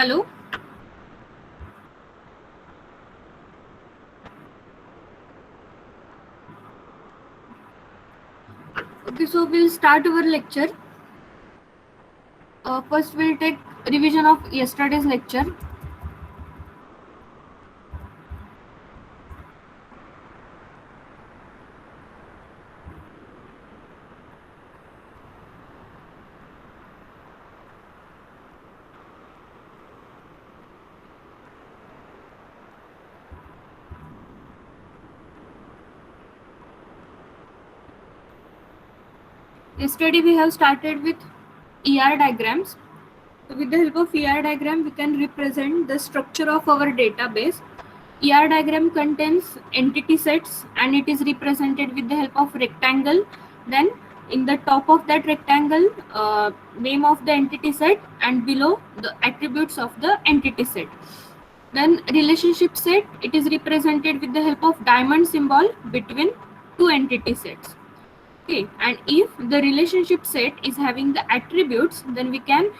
Hello. Okay, so we'll start our lecture. First, we'll take revision of yesterday's lecture. Yesterday, we have started with ER diagrams. So with the help of ER diagram, we can represent the structure of our database. ER diagram contains entity sets and it is represented with the help of rectangle. Then in the top of that rectangle, name of the entity set, and below the attributes of the entity set. Then relationship set, it is represented with the help of diamond symbol between two entity sets. Okay, and if the relationship set is having the attributes, then we can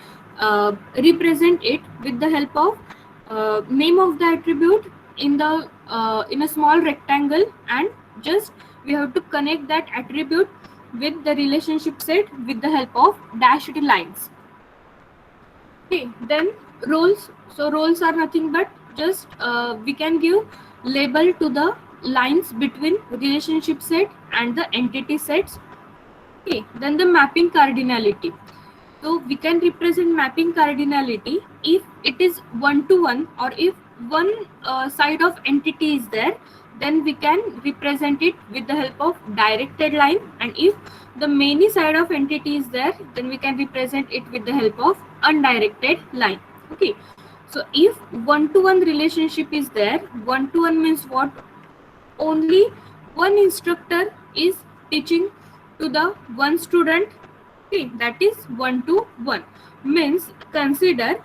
represent it with the help of name of the attribute in a small rectangle, and just we have to connect that attribute with the relationship set with the help of dashed lines. Okay, then roles. So roles are nothing but just we can give label to the lines between relationship set and the entity sets. Okay, then the mapping cardinality. So we can represent mapping cardinality if it is one to one, or if one side of entity is there, then we can represent it with the help of directed line, and if the many side of entity is there, then we can represent it with the help of undirected line. Okay, so if one to one relationship is there, one to one means what? Only one instructor is teaching to the one student. Okay, that is one to one. Means consider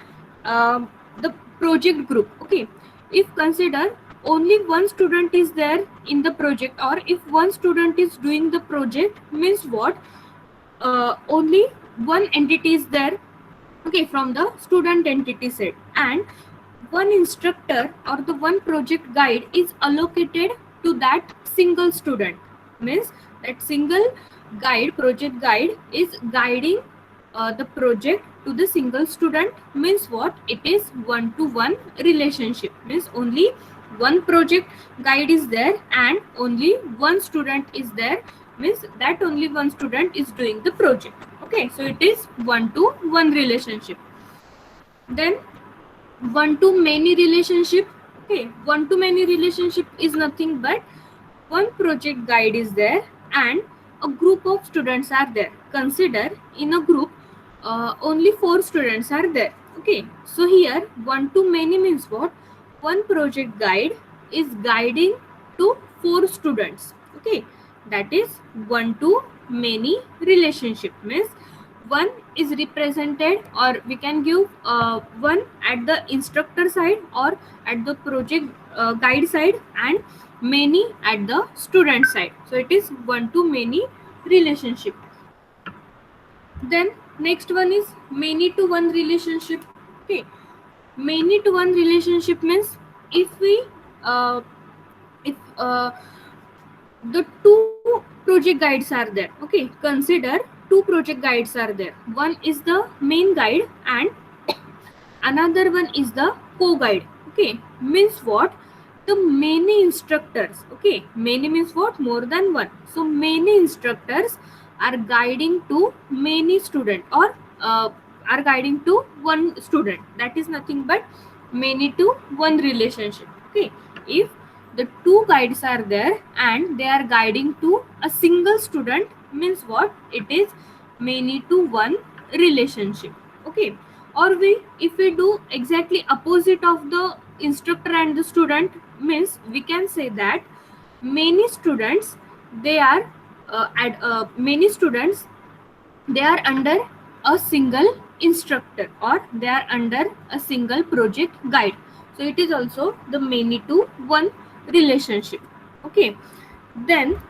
the project group. Okay, if consider only one student is there in the project, or if one student is doing the project, means what? Only one entity is there, okay, from the student entity set, and one instructor or the one project guide is allocated to that single student. Means that single guide, project guide, is guiding the project to the single student. Means what? It is one to one relationship. Means only one project guide is there and only one student is there. Means that only one student is doing the project. Okay, so it is one to one relationship. Then one to many relationship. Okay, one to many relationship is nothing but one project guide is there and a group of students are there. Consider in a group only 4 students are there. Okay, so here one to many means what? One project guide is guiding to 4 students. Okay, that is one to many relationship. Means one is represented, or we can give one at the instructor side or at the project guide side, and many at the student side. So it is one to many relationship. Then next one is many to one relationship. Okay, many to one relationship means if we if the two project guides are there. Okay, consider two project guides are there. One is the main guide and another one is the co-guide. Okay, means what? The many instructors. Okay, many means what? More than one. So many instructors are guiding to many student, or are guiding to one student. That is nothing but many to one relationship. Okay, if the two guides are there and they are guiding to a single student, means what? It is many to one relationship. Okay, or if we do exactly opposite of the instructor and the student, means we can say that many students, they are many students, they are under a single instructor, or they are under a single project guide. So it is also the many to one relationship. Okay, then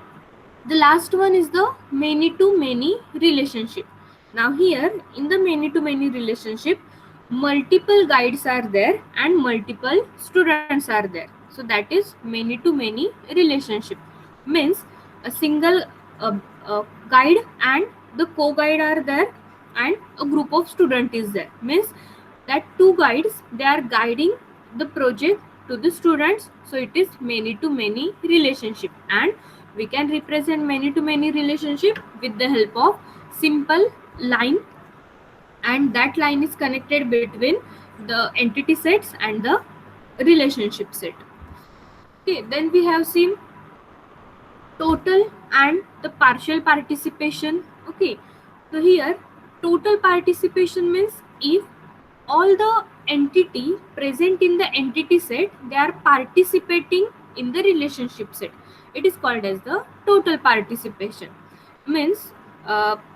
the last one is the many to many relationship. Now here in the many to many relationship, multiple guides are there and multiple students are there. So that is many to many relationship. Means a single guide and the co-guide are there, and a group of student is there. Means that two guides, they are guiding the project to the students. So it is many to many relationship, and we can represent many to many relationship with the help of simple line, and that line is connected between the entity sets and the relationship set. Okay, then we have seen total and the partial participation. Okay, so here total participation means if all the entity present in the entity set, they are participating in the relationship set, it is called as the total participation. Means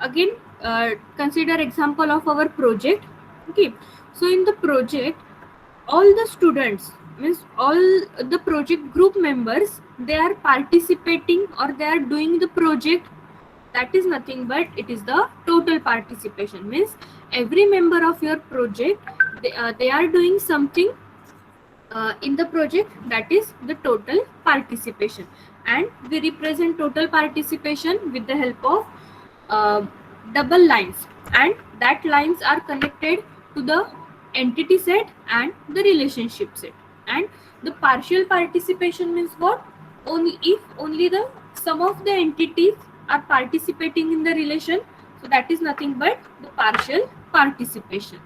again, consider example of our project. Okay, so in the project, all the students, means all the project group members, they are participating or they are doing the project. That is nothing but it is the total participation. Means every member of your project, they are doing something in the project, that is the total participation. And we represent total participation with the help of double lines, and that lines are connected to the entity set and the relationship set. And the partial participation means what? Only if only the some of the entities are participating in the relation, so that is nothing but the partial participation.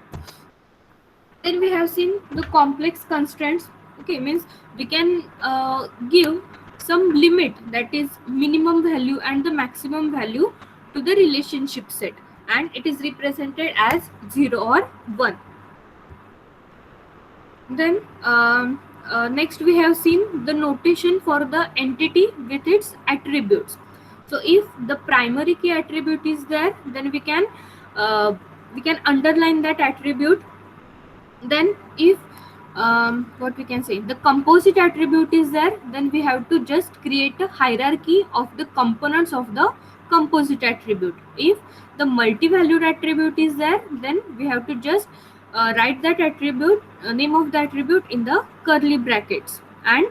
Then we have seen the complex constraints. Okay, means we can give some limit, that is minimum value and the maximum value to the relationship set, and it is represented as 0 or 1. Then next we have seen the notation for the entity with its attributes. So if the primary key attribute is there, then we can underline that attribute. Then if what we can say, the composite attribute is there, then we have to just create a hierarchy of the components of the composite attribute. If the multi-valued attribute is there, then we have to just write that attribute, name of the attribute in the curly brackets. And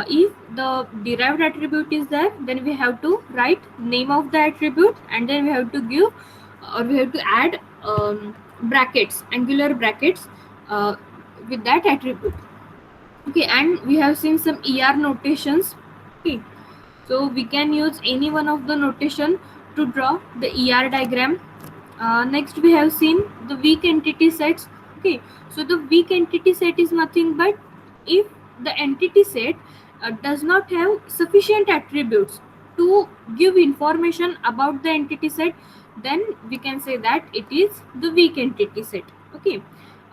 if the derived attribute is there, then we have to write name of the attribute, and then we have to give or we have to add brackets, angular brackets with that attribute. Okay, and we have seen some ER notations. Okay, so we can use any one of the notation to draw the ER diagram. Next we have seen the weak entity sets. Okay, so the weak entity set is nothing but if the entity set does not have sufficient attributes to give information about the entity set, then we can say that it is the weak entity set. Okay,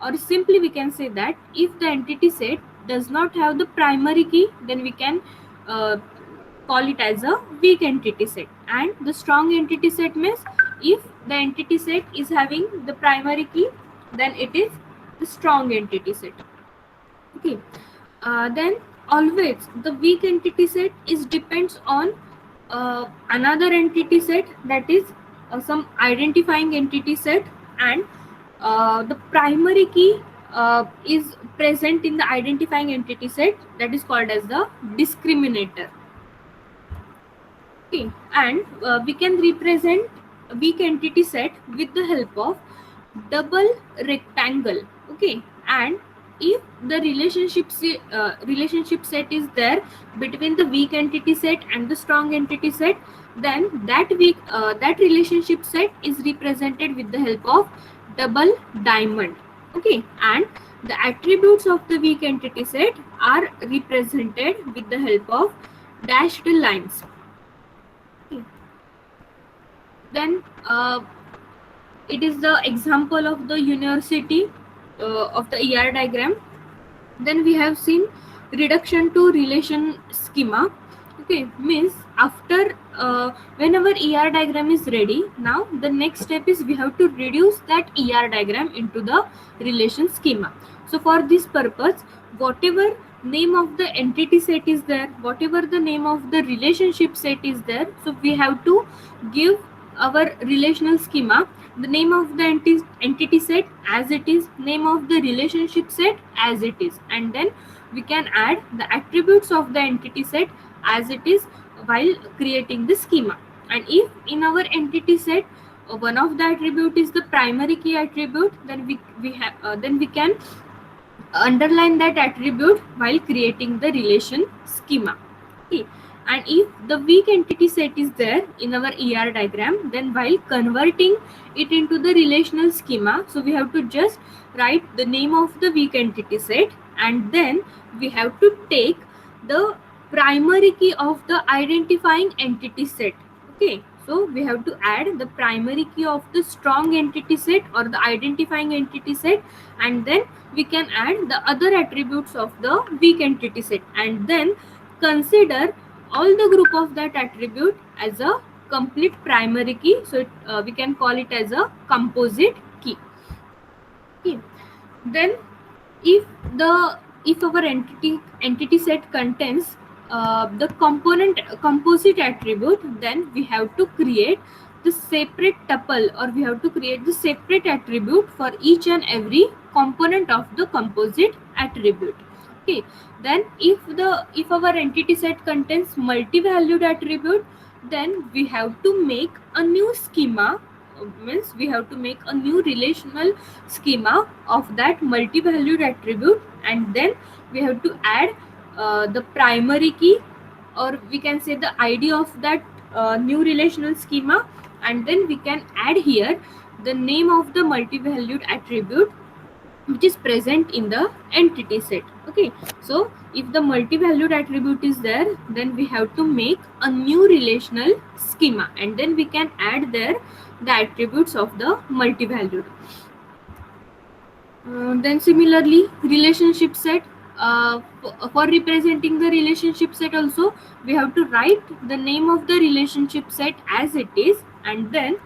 or simply we can say that if the entity set does not have the primary key, then we can call it as a weak entity set. And the strong entity set means if the entity set is having the primary key, then it is the strong entity set. Okay, then always the weak entity set is depends on another entity set, that is some identifying entity set, and the primary key is present in the identifying entity set, that is called as the discriminator. Okay, and we can represent a weak entity set with the help of double rectangle. Okay, and if the relationship set is there between the weak entity set and the strong entity set, then that relationship set is represented with the help of double diamond. Okay, and the attributes of the weak entity set are represented with the help of dashed lines. Okay. Then it is the example of the university of the ER diagram. Then we have seen reduction to relation schema. Okay, means after whenever ER diagram is ready, now the next step is we have to reduce that ER diagram into the relation schema. So for this purpose, whatever name of the entity set is there, whatever the name of the relationship set is there, so we have to give our relational schema, the name of the entity set as it is, name of the relationship set as it is, and then we can add the attributes of the entity set as it is while creating the schema. And if in our entity set one of the attribute is the primary key attribute, then we can underline that attribute while creating the relation schema. Okay. And if the weak entity set is there in our ER diagram, then while converting it into the relational schema, so we have to just write the name of the weak entity set, and then we have to take the primary key of the identifying entity set. Okay, so we have to add the primary key of the strong entity set or the identifying entity set, and then we can add the other attributes of the weak entity set, and then consider all the group of that attribute as a complete primary key. So we can call it as a composite key. Okay. Then if our entity set contains the composite attribute, then we have to create the separate tuple, or we have to create the separate attribute for each and every component of the composite attribute. Okay. Then if our entity set contains multi-valued attribute, then we have to make a new schema, means we have to make a new relational schema of that multi-valued attribute, and then we have to add the primary key, or we can say the ID of that new relational schema, and then we can add here the name of the multi-valued attribute which is present in the entity set. Okay, so if the multi-valued attribute is there, then we have to make a new relational schema, and then we can add there the attributes of the multi-valued. Then similarly, relationship set, for representing the relationship set also, we have to write the name of the relationship set as it is, and then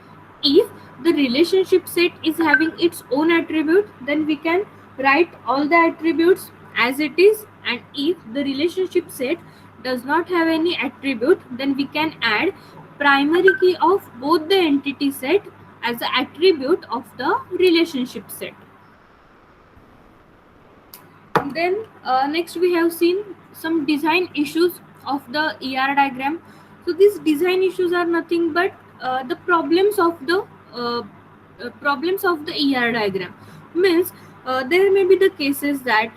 if the relationship set is having its own attribute, then we can write all the attributes as it is, and if the relationship set does not have any attribute, then we can add primary key of both the entity set as an attribute of the relationship set. Then next we have seen some design issues of the ER diagram. So these design issues are nothing but the problems of the ER diagram. Means there may be the cases that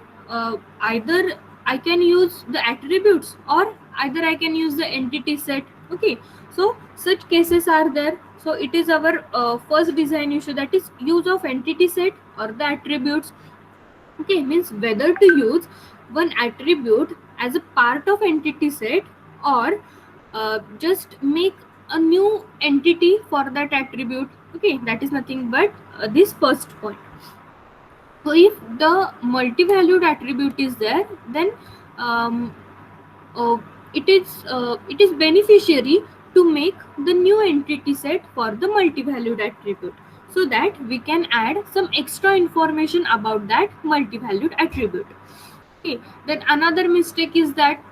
either I can use the attributes or either I can use the entity set. Okay, so such cases are there. So it is our first design issue, that is use of entity set or the attributes. Okay, means whether to use one attribute as a part of entity set, or just make a new entity for that attribute. Okay, that is nothing but this first point. So if the multi-valued attribute is there, then it is beneficiary to make the new entity set for the multi-valued attribute, so that we can add some extra information about that multi-valued attribute. Okay, then another mistake is that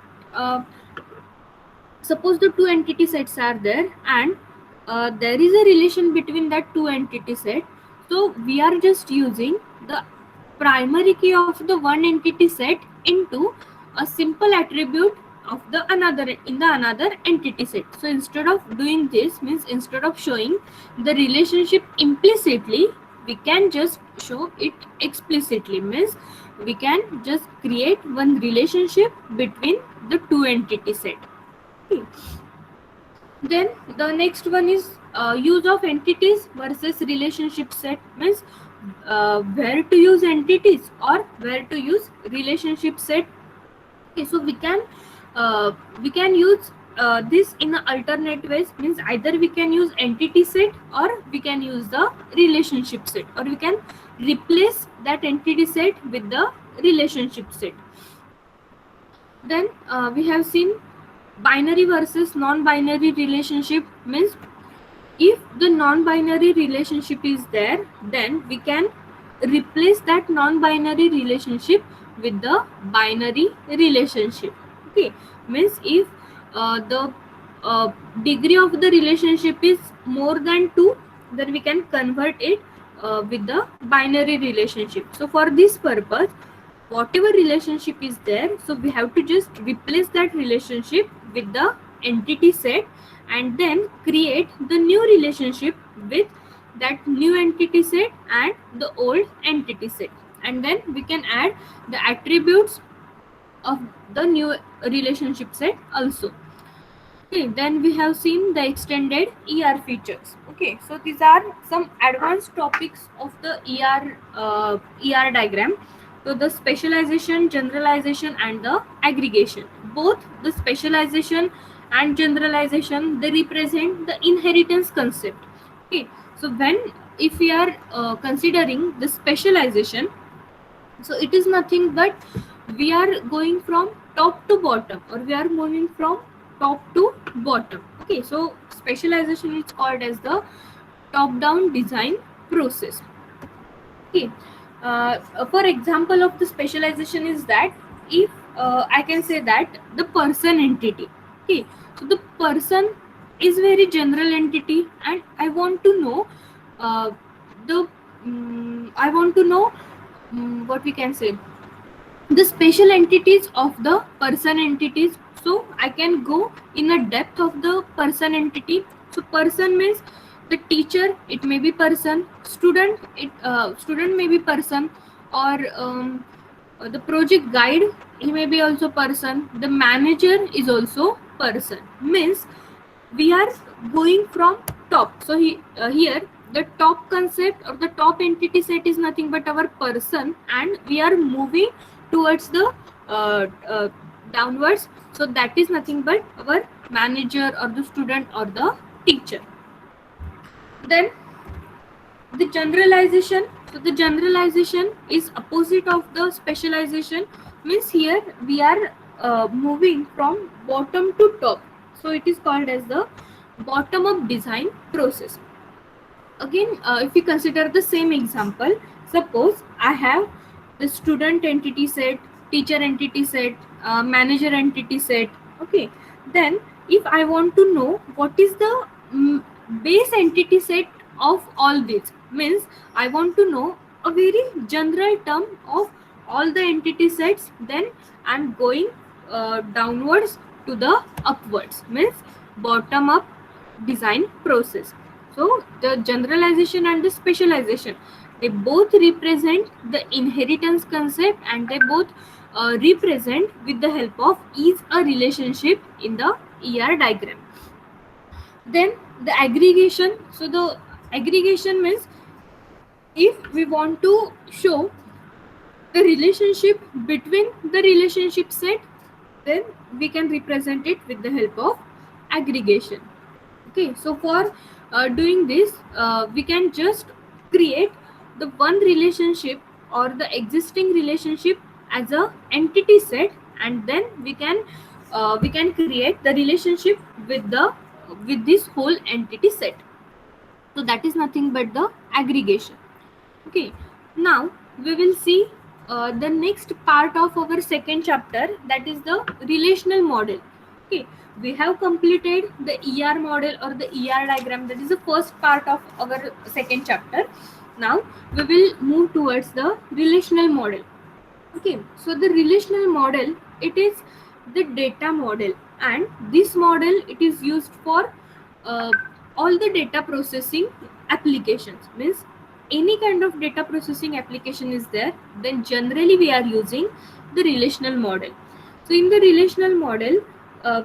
suppose the two entity sets are there, and there is a relation between that two entity set, so we are just using the primary key of the one entity set into a simple attribute of the another entity set. So instead of doing this, means instead of showing the relationship implicitly, we can just show it explicitly, means we can just create one relationship between the two entity set. Okay. Then the next one is use of entities versus relationship set, means where to use entities or where to use relationship set. Okay, so we can use this in alternate ways, means either we can use entity set or we can use the relationship set, or we can replace that entity set with the relationship set. Then we have seen binary versus non-binary relationship, means if the non-binary relationship is there, then we can replace that non-binary relationship with the binary relationship. Okay, means if the degree of the relationship is more than 2, then we can convert it with the binary relationship. So for this purpose, whatever relationship is there, so we have to just replace that relationship with the entity set and then create the new relationship with that new entity set and the old entity set, and then we can add the attributes of the new relationship set also. Okay, then we have seen the extended ER features. Okay, so these are some advanced topics of the ER diagram. So the specialization, generalization, and the aggregation. Both the specialization and generalization, they represent the inheritance concept. Okay, so when, if we are considering the specialization, so it is nothing but we are going from top to bottom, or we are moving from top to bottom. Okay, so specialization is called as the top down design process. Okay, for example of the specialization is that, if I can say that the person entity. Okay, so the person is very general entity, and I want to know the I want to know what we can say, the special entities of the person entities. So I can go in a depth of the person entity. So person means the teacher, it may be person, student, student may be person, or the project guide, he may be also person, the manager is also person. Means we are going from top. So here the top concept or the top entity set is nothing but our person, and we are moving towards the downwards. So that is nothing but our manager or the student or the teacher. Then the generalization. So the generalization is opposite of the specialization. Means here we are moving from bottom to top. So it is called as the bottom up design process. Again, if we consider the same example, suppose I have the student entity set, teacher entity set, manager entity set. Okay, then if I want to know what is the base entity set of all these, means I want to know a very general term of all the entity sets, then I'm going downwards to the upwards, means bottom up design process. So the generalization and the specialization, they both represent the inheritance concept, and they both represent with the help of is a relationship in the ER diagram. Then the aggregation. So the aggregation means if we want to show the relationship between the relationship set, then we can represent it with the help of aggregation. Okay, so for doing this, we can just create the one relationship or the existing relationship as a entity set, and then we can create the relationship with this whole entity set. So that is nothing but the aggregation. Okay, now we will see the next part of our second chapter, that is the relational model. Okay, we have completed the ER model or the ER diagram, that is the first part of our second chapter. Now we will move towards the relational model. Okay, so the relational model, it is the data model, and this model, it is used for uh, all the data processing applications. Means any kind of data processing application is there, then generally we are using the relational model. So in the relational model,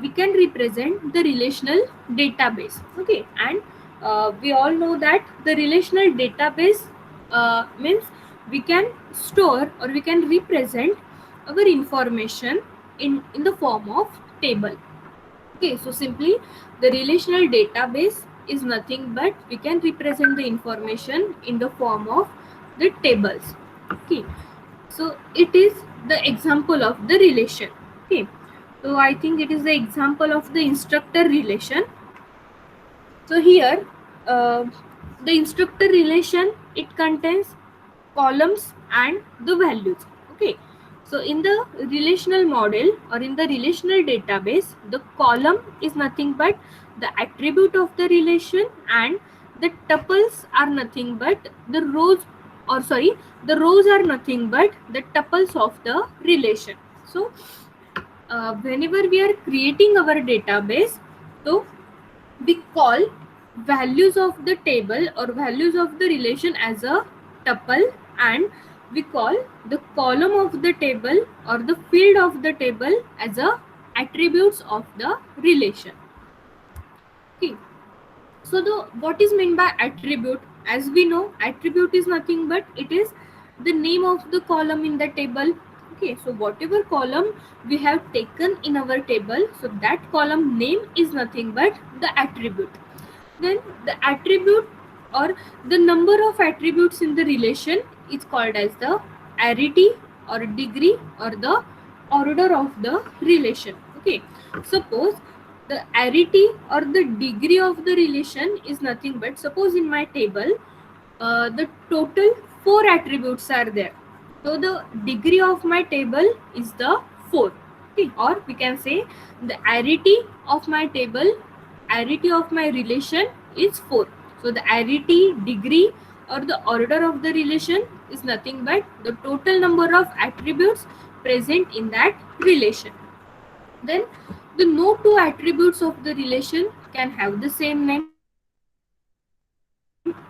we can represent the relational database. Okay, and we all know that the relational database means we can store or we can represent our information in the form of table. Okay, so simply the relational database is nothing but we can represent the information in the form of the tables. Okay, so it is the example of the relation. Okay, so I think it is the example of the instructor relation. So here the instructor relation, it contains columns and the values. Okay, So in the relational model or in the relational database, the column is nothing but the attribute of the relation, and the tuples are nothing but the rows, or sorry, the rows are nothing but the tuples of the relation. So whenever we are creating our database, so we call values of the table or values of the relation as a tuple, and we call the column of the table or the field of the table as a attributes of the relation. Okay, so the what is meant by attribute? As we know, attribute is nothing but it is the name of the column in the table. Okay, so whatever column we have taken in our table, so that column name is nothing but the attribute. Then the attribute or the number of attributes in the relation is called as the arity or degree or the order of the relation. Okay, suppose the arity or the degree of the relation is nothing but, suppose in my table the total 4 attributes are there, so the degree of my table is the 4. Okay, or we can say the arity of my table, arity of my relation is 4. So the arity, degree or the order of the relation is nothing but the total number of attributes present in that relation. Then the no two attributes of the relation can have the same name.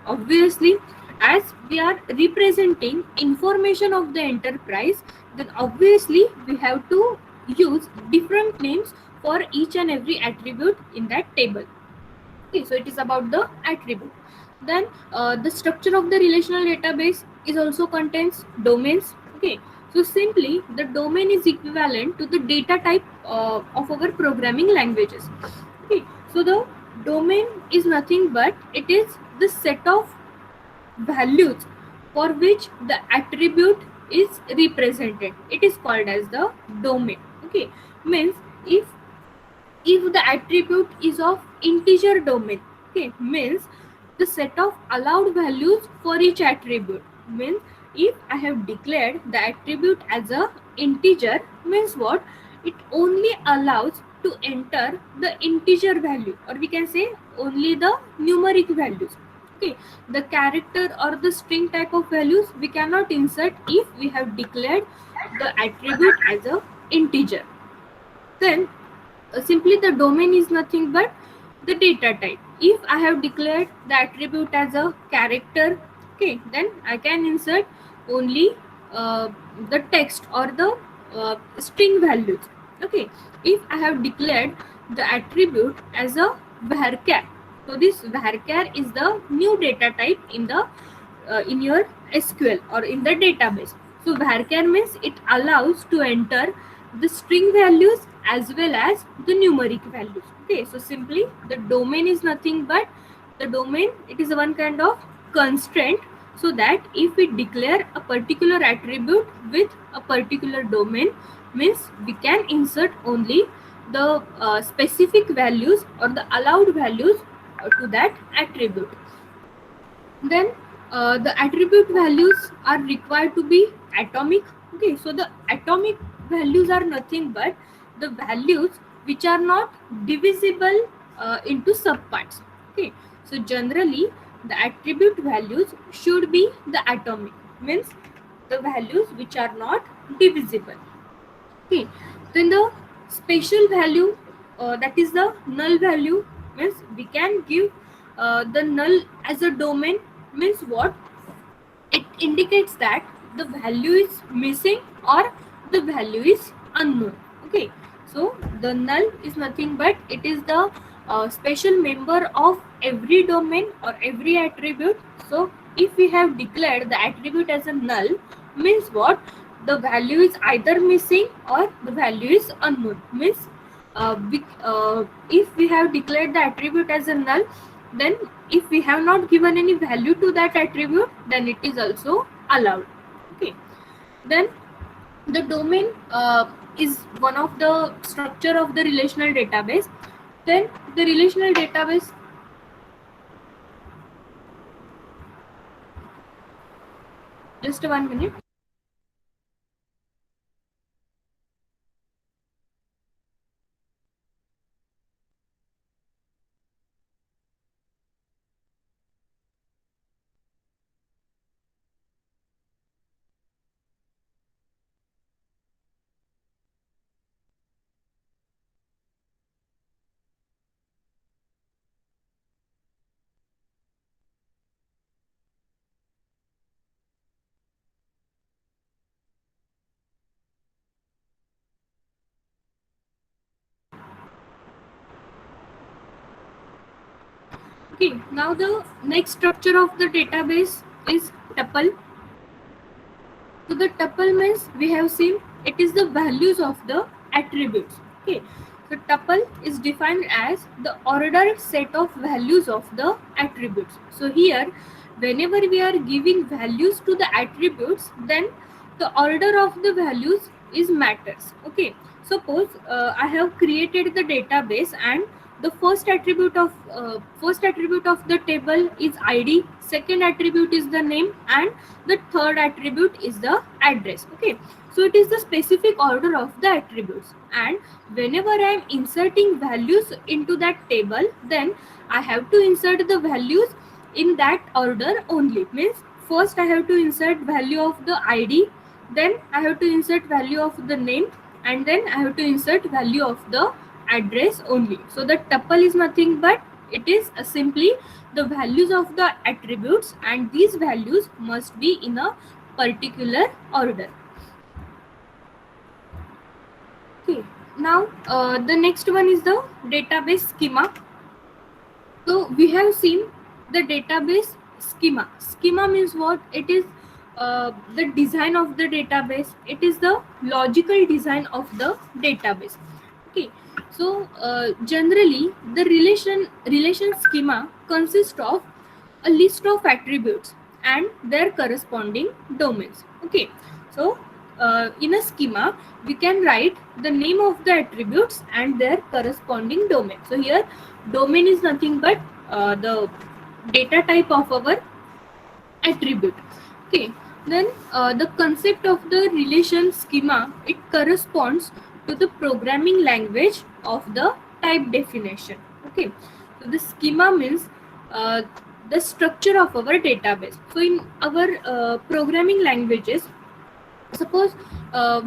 Obviously, as we are representing information of the enterprise, then obviously we have to use different names for each and every attribute in that table. Okay, so it is about the attribute. Then the structure of the relational database is also contains domains. Okay, so simply the domain is equivalent to the data type of our programming languages. Okay, so the domain is nothing but it is the set of values for which the attribute is represented. It is called as the domain. Okay, means if the attribute is of integer domain, okay, means the set of allowed values for each attribute, means if I have declared the attribute as a integer, means what, it only allows to enter the integer value, or we can say only the numeric values. Okay, the character or the string type of values we cannot insert if we have declared the attribute as a integer. Then simply the domain is nothing but the data type. If I have declared the attribute as a character, okay, then I can insert only the text or the string values. Okay, if I have declared the attribute as a varchar, so this varchar is the new data type in your SQL or in the database. So varchar means it allows to enter the string values as well as the numeric values. Okay, so simply the domain is nothing but the domain, it is one kind of constraint, so that if we declare a particular attribute with a particular domain, means we can insert only the specific values or the allowed values to that attribute. Then the attribute values are required to be atomic. Okay, so the atomic values are nothing but the values which are not divisible into subparts. Okay, so generally the attribute values should be the atomic, means the values which are not divisible. Okay, then the special value, that is the null value, means we can give the null as a domain, means what, it indicates that the value is missing or the value is unknown. Okay, so the null is nothing but it is the special member of every domain or every attribute. So if we have declared the attribute as a null, means what, the value is either missing or the value is unknown, means if we have declared the attribute as a null, then if we have not given any value to that attribute, then it is also allowed. Okay, then the domain is one of the structure of the relational database. Then the relational database, just 1 minute. Okay, now the next structure of the database is tuple. So the tuple means we have seen it is the values of the attributes. Okay, so tuple is defined as the ordered set of values of the attributes. So here, whenever we are giving values to the attributes, then the order of the values is matters. Okay, suppose I have created the database and the first attribute of the table is id, second attribute is the name, and the third attribute is the address. Okay, so it is the specific order of the attributes, and whenever I am inserting values into that table, then I have to insert the values in that order only. Means first I have to insert value of the id, then I have to insert value of the name, and then I have to insert value of the address only. So the tuple is nothing but it is simply the values of the attributes, and these values must be in a particular order. Okay, now the next one is the database schema. So we have seen the database schema. Schema means what? It is the design of the database. It is the logical design of the database. Okay, so generally the relation schema consists of a list of attributes and their corresponding domains. Okay, so in a schema we can write the name of the attributes and their corresponding domain. So here domain is nothing but the data type of our attribute. Okay, then the concept of the relation schema, it corresponds to the programming language of the type definition. Okay, so the schema means the structure of our database. So in our programming languages, suppose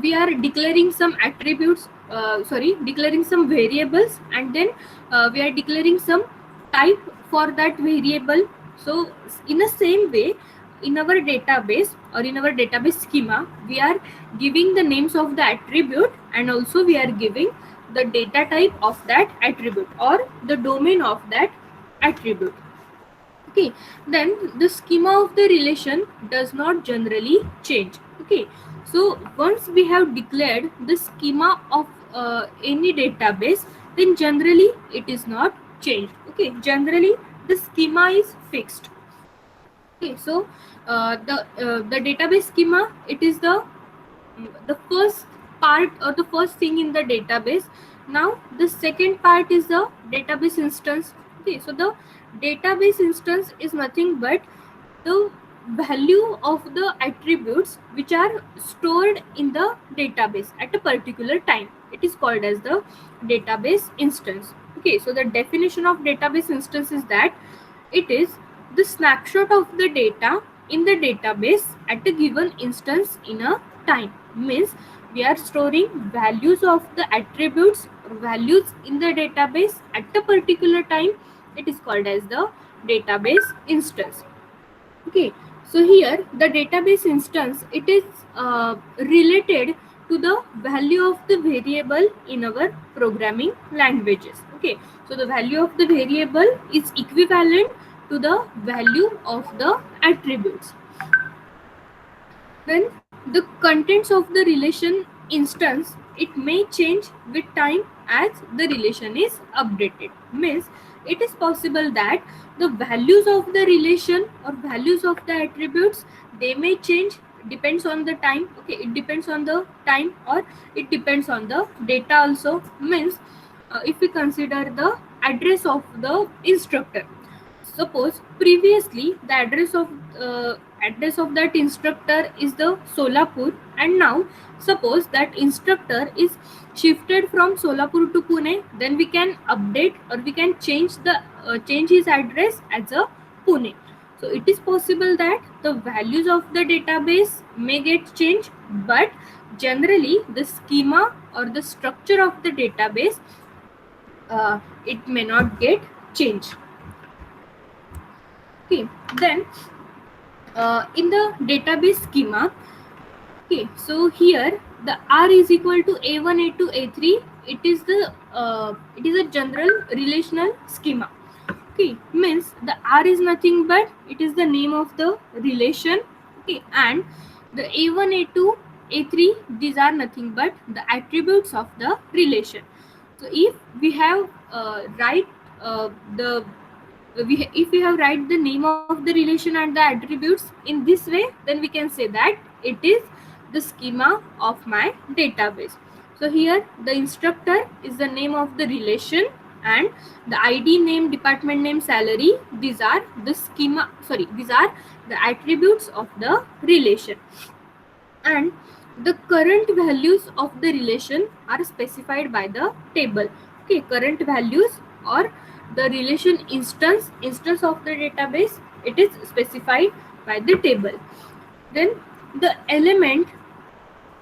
we are declaring some attributes, declaring some variables, and then we are declaring some type for that variable. So in the same way, in our database or in our database schema, we are giving the names of the attribute, and also we are giving the data type of that attribute or the domain of that attribute. Okay, then the schema of the relation does not generally change. Okay, so once we have declared the schema of any database, then generally it is not changed. Okay, generally the schema is fixed. Okay, so the database schema, it is the first part or the first thing in the database. Now the second part is the database instance. Okay, so the database instance is nothing but the value of the attributes which are stored in the database at a particular time. It is called as the database instance. Okay, so the definition of database instance is that it is the snapshot of the data in the database at a given instance in a time. Means we are storing values of the attributes or values in the database at a particular time. It is called as the database instance. Okay, so here the database instance, it is related to the value of the variable in our programming languages. Okay, so the value of the variable is equivalent to the value of the attributes. Then the contents of the relation instance, it may change with time as the relation is updated. Means it is possible that the values of the relation or values of the attributes, they may change, depends on the time. Okay, it depends on the time or it depends on the data also. Means if we consider the address of the instructor, suppose previously the address of that instructor is the Solapur, and now suppose that instructor is shifted from Solapur to Pune, then we can update or we can change his address as a Pune. So it is possible that the values of the database may get changed, but generally the schema or the structure of the database, it may not get changed. Okay, then in the database schema, okay, so here the R is equal to A1, A2, A3. It is a general relational schema. Okay, means the R is nothing but it is the name of the relation. Okay, and the A1, A2, A3, these are nothing but the attributes of the relation. So if we have write the if we have write the name of the relation and the attributes in this way, then we can say that it is the schema of my database. So here the instructor is the name of the relation, and the ID, name, department name, salary, these are the schema, sorry, these are the attributes of the relation. And the current values of the relation are specified by the table. Okay, current values or the relation instance of the database, it is specified by the table. Then the element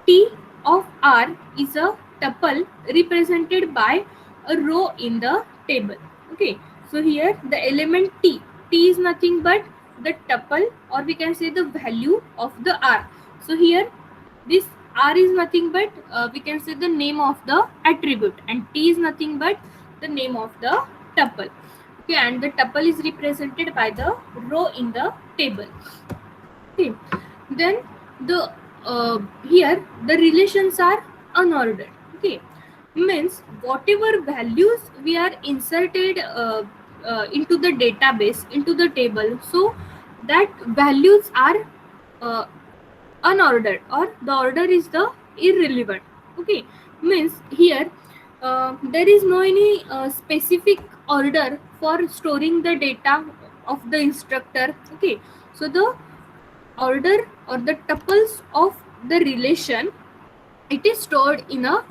T of R is a tuple represented by a row in the table. Okay, so here the element T is nothing but the tuple, or we can say the value of the R. So here this R is nothing but we can say the name of the attribute, and T is nothing but the name of the tuple. Okay, and the tuple is represented by the row in the table. Okay, then the here the relations are unordered. Okay, means whatever values we are inserted into the database, into the table, so that values are uh, unordered, or the order is the irrelevant. Okay, means here there is no any specific order for storing the data of the instructor. Okay, so the order or the tuples of the relation, it is stored in a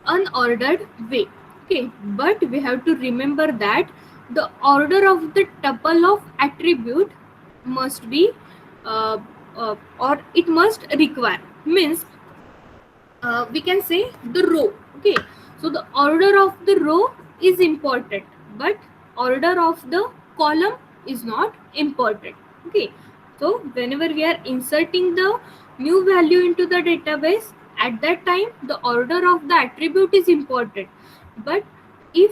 unordered way. Okay, but we have to remember that the order of the tuple of attribute must be or it must require, means we can say the row. Okay, so the order of the row is important, but order of the column is not important. Okay, so whenever we are inserting the new value into the database, at that time the order of the attribute is important. But if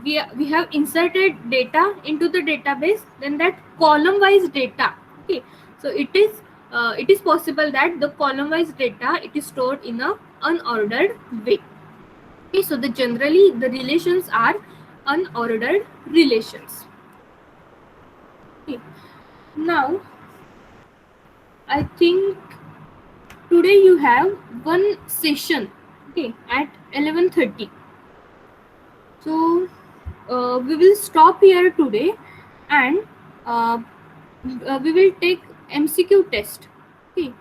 we have inserted data into the database, then that column wise data, okay, so it is possible that the column wise data, it is stored in a unordered way. Okay, so the generally the relations are unordered relations. Okay, now I think today you have one session, okay, at 11:30. So we will stop here today, and we will take MCQ test. Okay,